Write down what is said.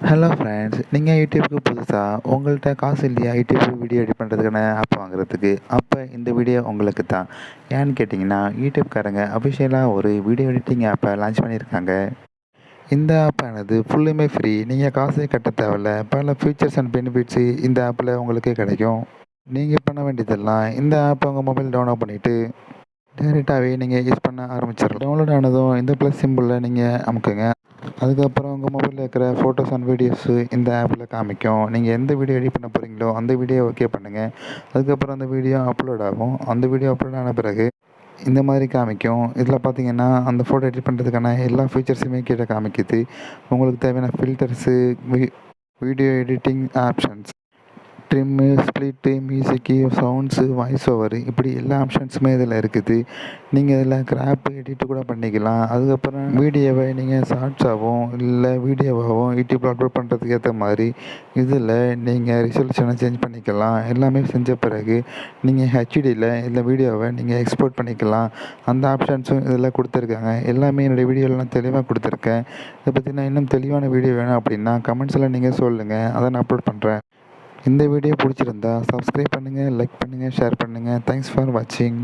Hello friends, நீங்கள் யூடியூப்க்கு புதுசாக உங்கள்கிட்ட காசு இல்லையா யூடியூப் வீடியோ எடிட் பண்ணுறதுக்கான ஆப் வாங்குறதுக்கு? அப்போ இந்த வீடியோ உங்களுக்கு தான். ஏன்னு கேட்டிங்கன்னா, யூடியூப்காரங்க அஃபிஷியலாக ஒரு வீடியோ எடிட்டிங் ஆப்பை லான்ச் பண்ணியிருக்காங்க. இந்த ஆப்பானது ஃபுல்லுமே ஃப்ரீ. நீங்கள் காசே கட்ட தேவையில்ல. பல ஃபீச்சர்ஸ் அண்ட் பெனிஃபிட்ஸு இந்த ஆப்பில் உங்களுக்கு கிடைக்கும். நீங்கள் பண்ண வேண்டியதெல்லாம் இந்த ஆப்பை உங்கள் மொபைல் டவுன்லோட் பண்ணிவிட்டு டைரெக்டாகவே நீங்கள் யூஸ் பண்ண ஆரம்பிச்சிடலாம். டவுன்லோட் ஆனதும் இந்த ப்ளஸ் சிம்பிளில் நீங்கள் அமுக்குங்க. அதுக்கப்புறம் உங்கள் மொபைலில் இருக்கிற ஃபோட்டோஸ் அண்ட் வீடியோஸு இந்த ஆப்பில் காமிக்கும். நீங்கள் எந்த வீடியோ எடிட் பண்ண போகிறீங்களோ அந்த வீடியோ ஓகே பண்ணுங்கள். அதுக்கப்புறம் அந்த வீடியோ அப்லோட் ஆகும். அந்த வீடியோ அப்லோட் ஆன பிறகு இந்த மாதிரி காமிக்கும். இதில் பார்த்தீங்கன்னா, அந்த ஃபோட்டோ எடிட் பண்ணுறதுக்கான எல்லா ஃபீச்சர்ஸுமே கீழே காமிக்குது. உங்களுக்கு தேவையான filters, video editing options, trim, split, music, sounds, voice over இப்படி எல்லா ஆப்ஷன்ஸுமே இதில் இருக்குது. நீங்கள் இதில் கிராப்பு எடிட்டு கூட பண்ணிக்கலாம். அதுக்கப்புறம் வீடியோவை நீங்கள் ஷார்ட்ஸாகவும் இல்லை வீடியோவாகவும் யூடியூப்பில் அப்லோட் பண்ணுறதுக்கு ஏற்ற மாதிரி இதில் நீங்கள் ரிசல்யூஷனை சேஞ்ச் பண்ணிக்கலாம். எல்லாமே செஞ்ச பிறகு நீங்கள் ஹெச்டியில் இந்த வீடியோவை நீங்கள் எக்ஸ்போர்ட் பண்ணிக்கலாம். அந்த ஆப்ஷன்ஸும் இதில் கொடுத்துருக்காங்க. எல்லாமே என்னுடைய வீடியோலாம் தெளிவாக கொடுத்துருக்கேன். இதை பற்றி நான் இன்னும் தெளிவான வீடியோ வேணும் அப்படின்னா கமெண்ட்ஸில் நீங்கள் சொல்லுங்கள். அதை நான் அப்லோட் பண்ணுறேன். இந்த வீடியோ பிடிச்சிருந்தா சப்ஸ்கிரைப் பண்ணுங்கள், லைக் பண்ணுங்கள், ஷேர் பண்ணுங்கள். தேங்க்ஸ் ஃபார் வாட்சிங்.